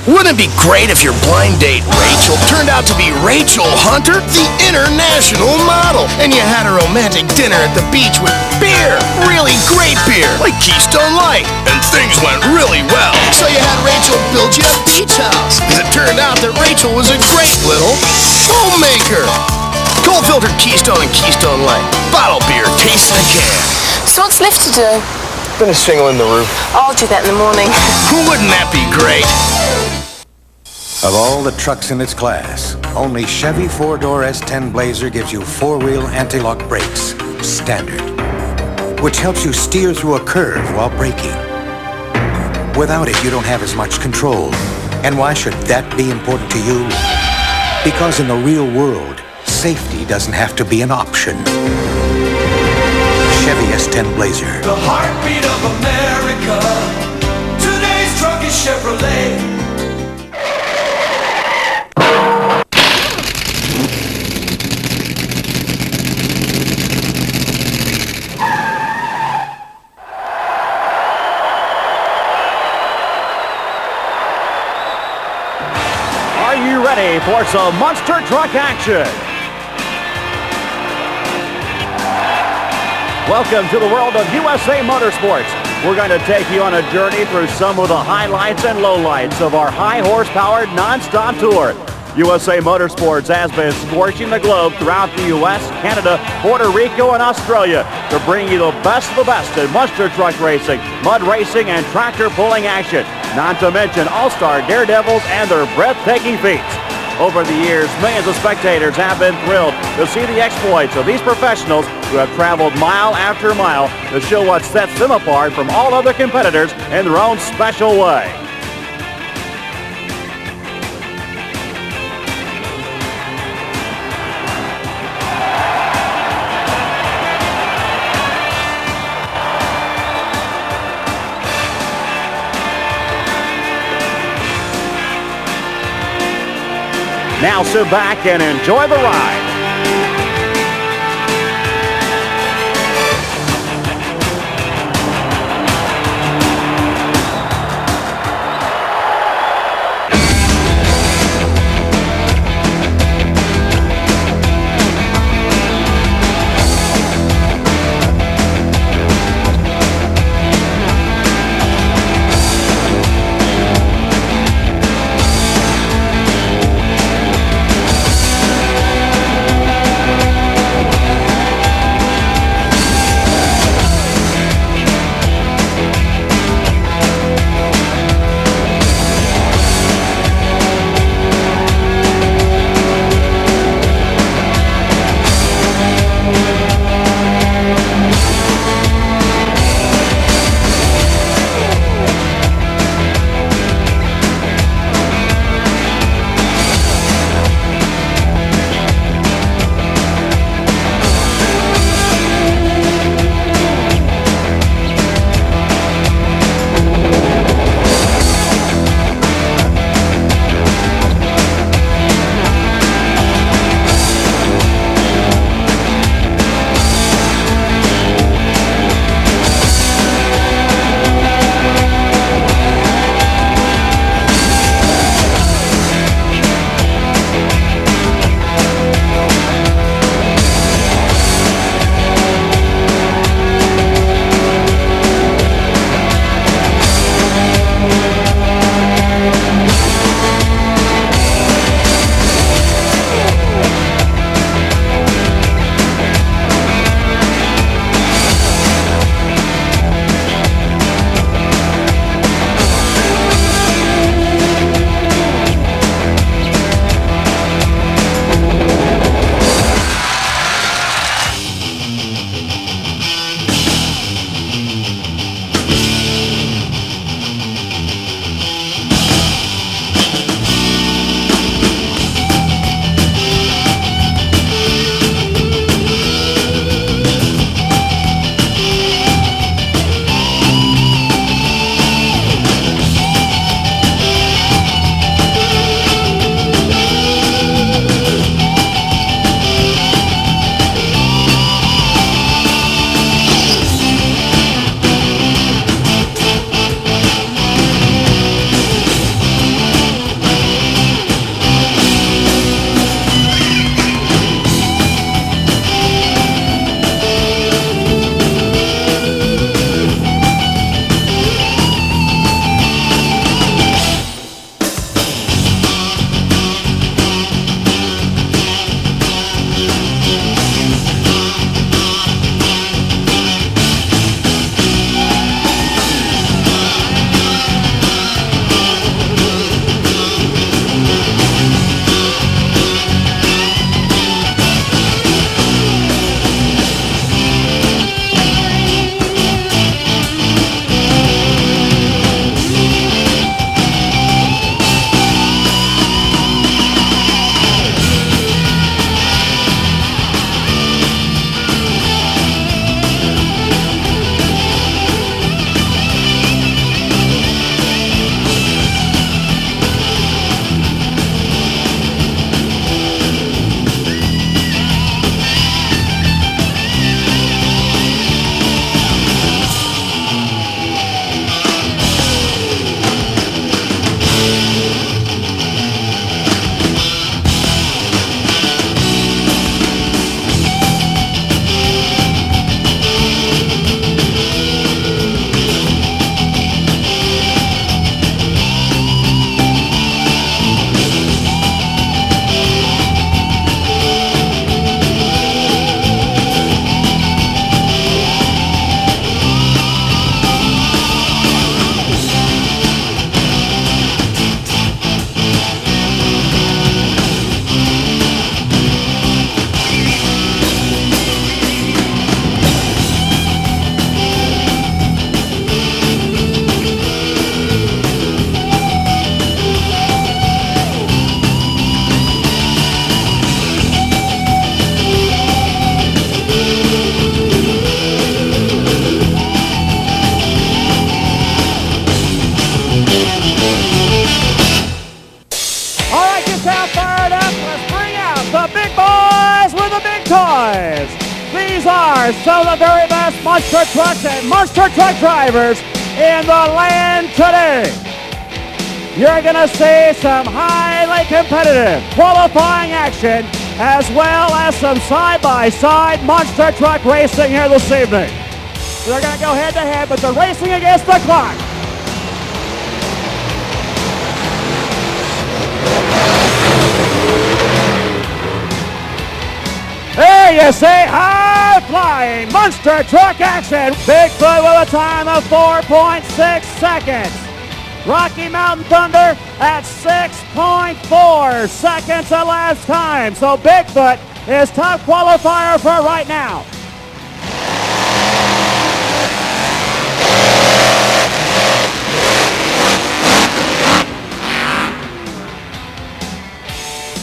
Wouldn't it be great if your blind date, Rachel, turned out to be Rachel Hunter, the international model, and you had a romantic dinner at the beach with beer, really great beer, like Keystone Light, and things went really well. So you had Rachel build you a beach house, because it turned out that Rachel was a great little homemaker. Cold-filtered Keystone and Keystone Light. Bottle beer tastes in a can. So what's left to do? Gonna shingle in the roof. I'll do that in the morning. Wouldn't that be great? Of all the trucks in its class, only Chevy 4-door S10 Blazer gives you four-wheel anti-lock brakes, standard, which helps you steer through a curve while braking. Without it, you don't have as much control. And why should that be important to you? Because in the real world, safety doesn't have to be an option. Chevy S10 Blazer. The heartbeat of America. Today's truck is Chevrolet. Are you ready for some monster truck action? Welcome to the world of USA Motorsports. We're going to take you on a journey through some of the highlights and lowlights of our high-horsepower non-stop tour. USA Motorsports has been scorching the globe throughout the U.S., Canada, Puerto Rico, and Australia to bring you the best of the best in monster truck racing, mud racing, and tractor pulling action, not to mention all-star daredevils and their breathtaking feats. Over the years, millions of spectators have been thrilled to see the exploits of these professionals who have traveled mile after mile to show what sets them apart from all other competitors in their own special way. Now sit back and enjoy the ride. are some of the very best monster trucks and monster truck drivers in the land today. You're going to see some highly competitive qualifying action as well as some side-by-side monster truck racing here this evening. They're going to go head-to-head, but they're racing against the clock. There you see high-flying monster truck action. Bigfoot with a time of 4.6 seconds. Rocky Mountain Thunder at 6.4 seconds elapsed time. So Bigfoot is top qualifier for right now.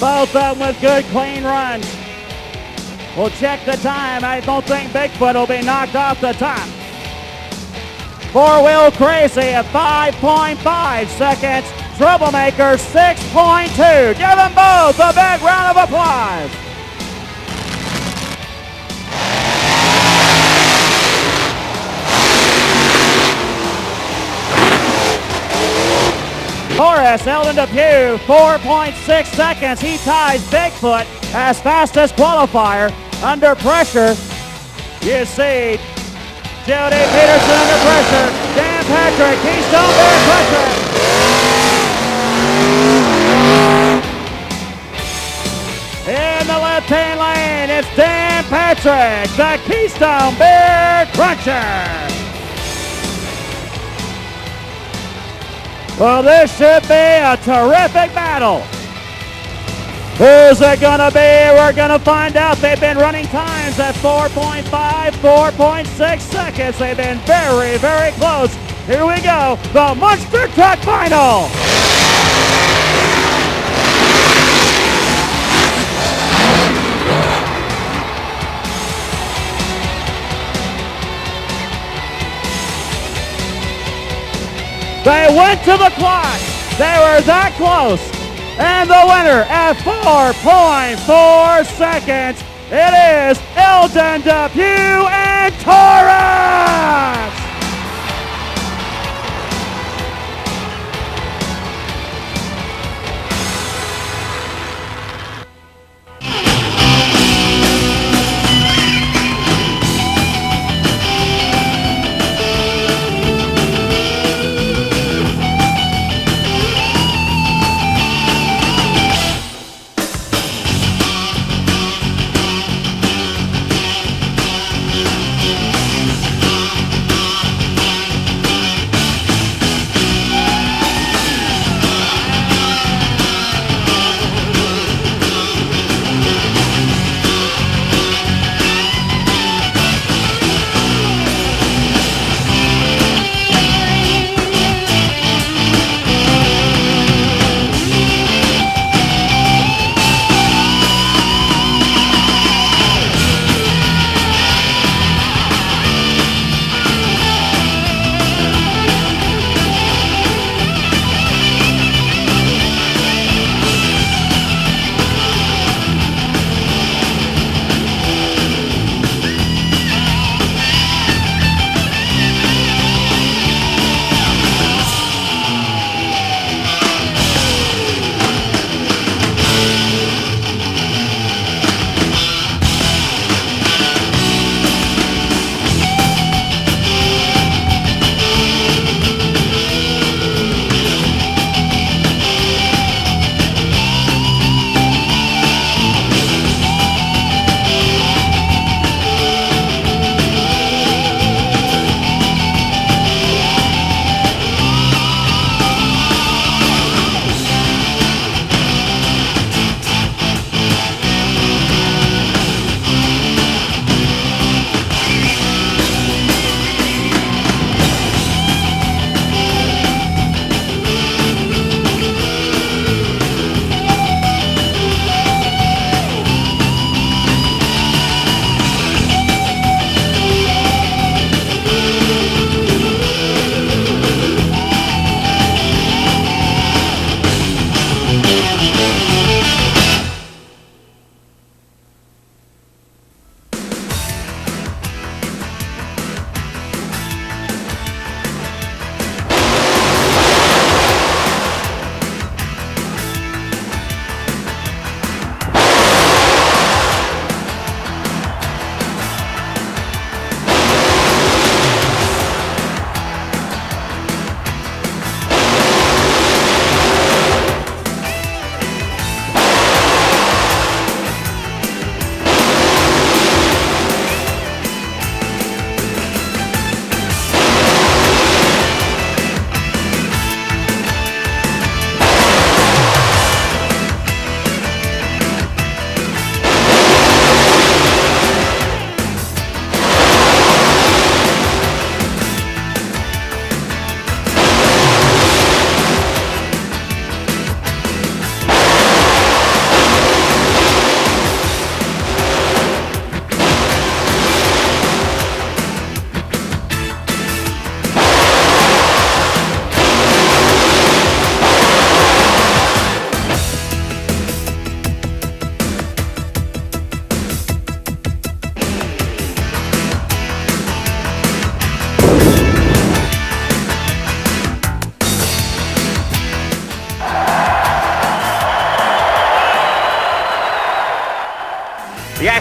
Both of them with good clean runs. We'll check the time. I don't think Bigfoot will be knocked off the top. Four-wheel crazy at 5.5 seconds. Troublemaker 6.2. Give them both a big round of applause. Horace Eldon Depew, 4.6 seconds. He ties Bigfoot as fastest qualifier. Under pressure, you see Jody Peterson under pressure. Dan Patrick, Keystone Bear Crusher. In the left-hand lane, it's Dan Patrick, the Keystone Bear Cruncher. Well, this should be a terrific battle. Who's it gonna be? We're gonna find out. They've been running times at 4.5, 4.6 seconds. They've been very, very close. Here we go, the Monster Truck Final. They went to the clock. They were that close. And the winner at 4.4 seconds, it is Eldon Depew and Taurus!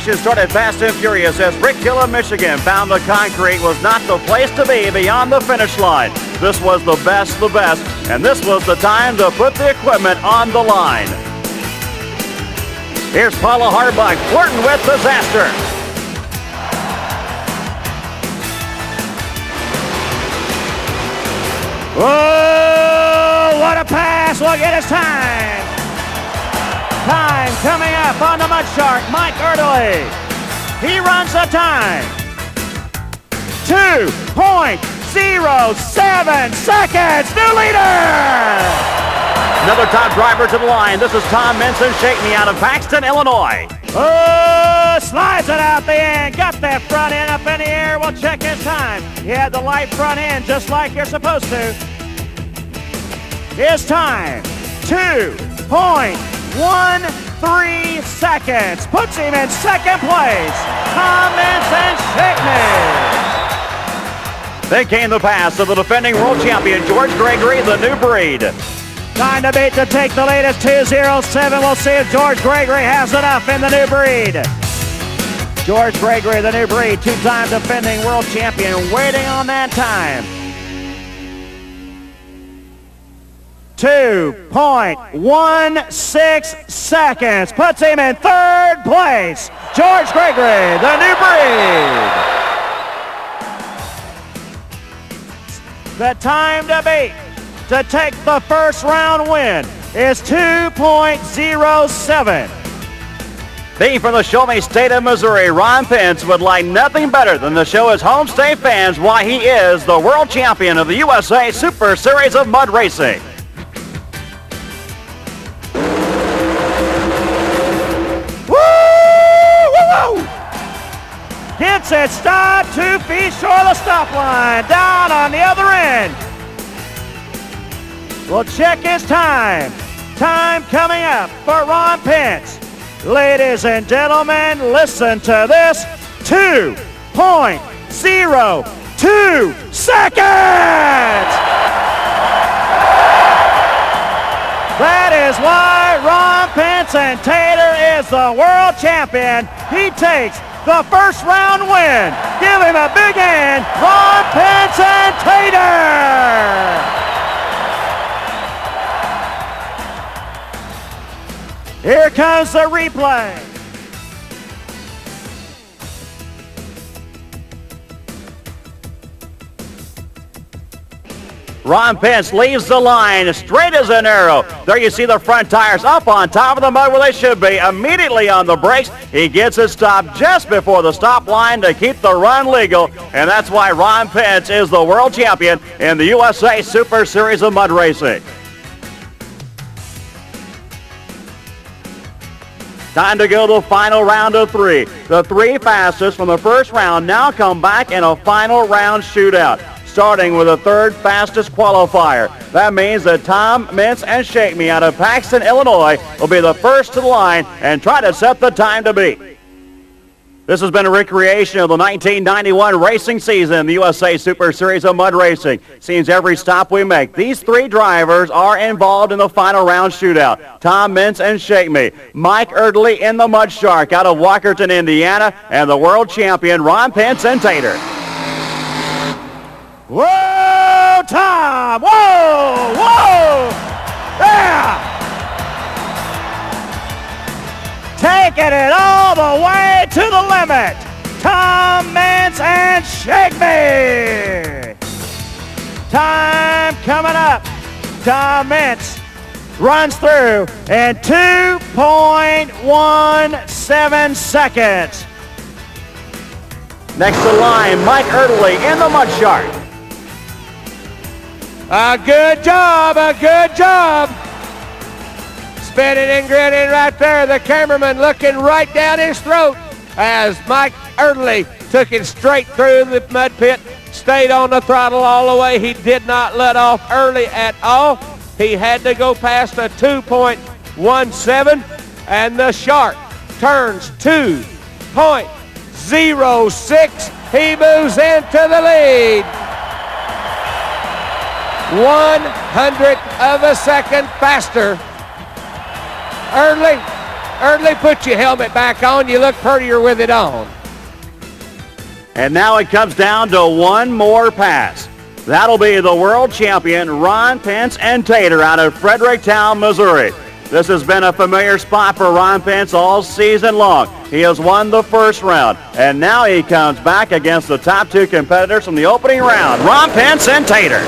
action started fast and furious as Rick Hill of Michigan found the concrete was not the place to be beyond the finish line. This was the best, and this was the time to put the equipment on the line. Here's Paula Harbuck flirting with disaster. Oh, what a pass. Look at his time. Time coming up on the Mud Shark, Mike Erdely. He runs the time. 2.07 seconds. New leader. Another top driver to the line. This is Tom Minson, Shake Me out of Paxton, Illinois. Oh, slides it out the end. Got that front end up in the air. We'll check his time. He had the light front end just like you're supposed to. His time, 2.13 seconds. Puts him in second place. Tom Minson, Shake Me. Then came the pass of the defending world champion, George Gregory, the new breed. Time to beat to take the lead at 2:07. We'll see if George Gregory has enough in the new breed. George Gregory, the new breed, two-time defending world champion, waiting on that time. 2.16 seconds. Puts him in third place. George Gregory, the new breed. The time to beat to take the first round win is 2.07. Being from the Show Me State of Missouri, Ron Pence would like nothing better than to show his home state fans why he is the world champion of the USA Super Series of Mud Racing. Woo! Gets it stopped 2 feet short of the stop line. Down on the other end. We'll check his time. Time coming up for Ron Pence. Ladies and gentlemen, listen to this. 2.02 seconds! That is why Ron Pence and Tater is the world champion. He takes the first round win. Give him a big hand, Ron Pence and Tater! Here comes the replay. Ron Pence leaves the line straight as an arrow. There you see the front tires up on top of the mud where they should be. Immediately on the brakes, he gets it stopped just before the stop line to keep the run legal. And that's why Ron Pence is the world champion in the USA Super Series of Mud Racing. Time to go to the final round of 3. The 3 fastest from the first round now come back in a final round shootout, starting with the 3rd fastest qualifier. That means that Tom Mintz and Shake Me out of Paxton, Illinois will be the first to the line and try to set the time to beat. This has been a recreation of the 1991 racing season, the USA Super Series of Mud Racing. Seems every stop we make, these 3 drivers are involved in the final round shootout. Tom Mintz and Shake Me. Mike Erdely in the Mud Shark out of Walkerton, Indiana, and the world champion Ron Pence and Tater. Whoa, Tom! Whoa! Whoa! Yeah! Taking it all the way to the limit. Tom Mintz and Shake Me. Time coming up. Tom Mintz runs through in 2.17 seconds. Next to line, Mike Erdely in the Mud Shark. A good job. Spinning and grinning right there. The cameraman looking right down his throat as Mike Erdely took it straight through the mud pit, stayed on the throttle all the way. He did not let off early at all. He had to go past a 2.17, and the Shark turns 2.06. He moves into the lead. 1/100 of a second faster. Erdely Early, put your helmet back on. You look prettier with it on. And now it comes down to one more pass. That'll be the world champion Ron Pence and Tater out of Fredericktown, Missouri. This has been a familiar spot for Ron Pence all season long. He has won the first round, and now he comes back against the top two competitors from the opening round, Ron Pence and Tater.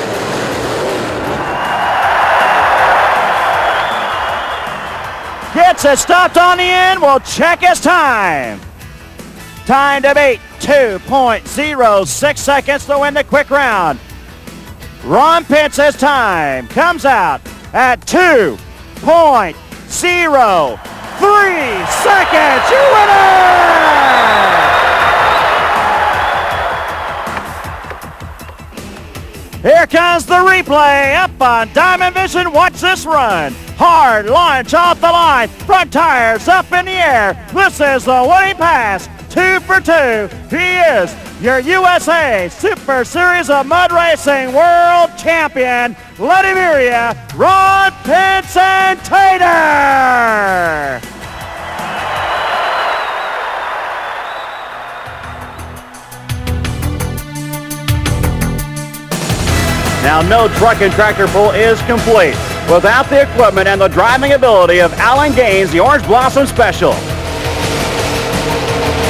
Gets it stopped on the end. We'll check his time. Time to beat 2.06 seconds to win the quick round. Ron Pence's time comes out at 2.03 seconds. You winner! Here comes the replay up on Diamond Vision. Watch this run. Hard launch off the line. Front tires up in the air. This is the winning pass. 2 for 2. He is your USA Super Series of Mud Racing World Champion. Let him hear ya, Ron Pence and Tater. Now, no truck and tractor pull is complete without the equipment and the driving ability of Alan Gaines, the Orange Blossom Special.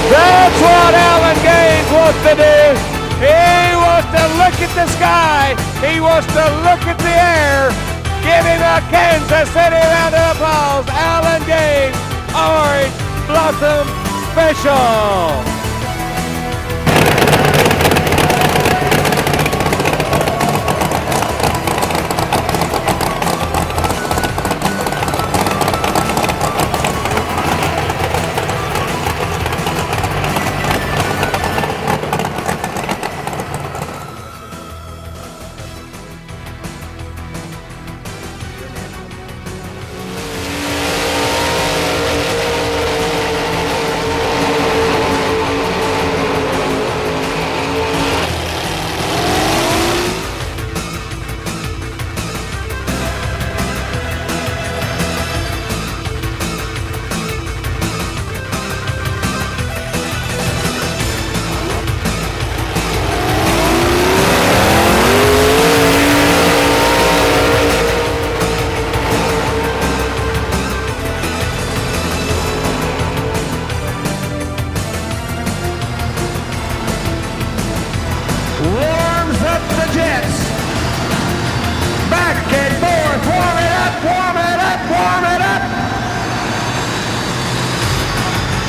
That's what Alan Gaines wants to do. He wants to look at the sky. He wants to look at the air. Give him a Kansas City round of applause. Alan Gaines, Orange Blossom Special.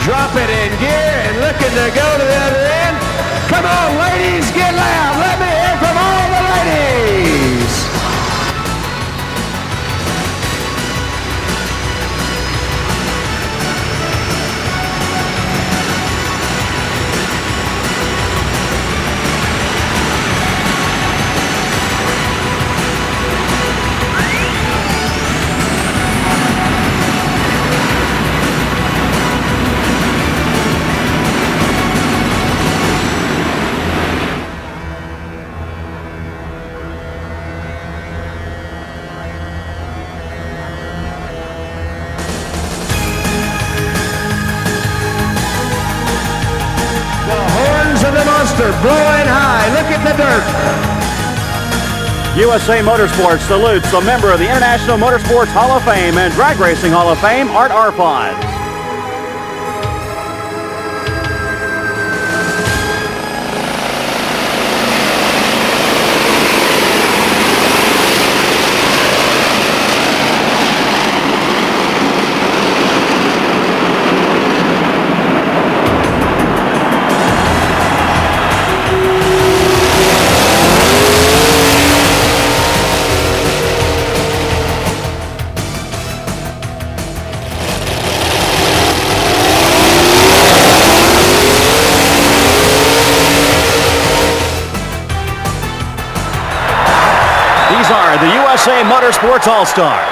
Drop it in gear and looking to go to the other end. Come on, ladies, get loud. Let me hear from all the ladies. Blowing high. Look at the dirt. USA Motorsports salutes a member of the International Motorsports Hall of Fame and Drag Racing Hall of Fame, Art Arpad. These are the USA Motorsports All-Stars.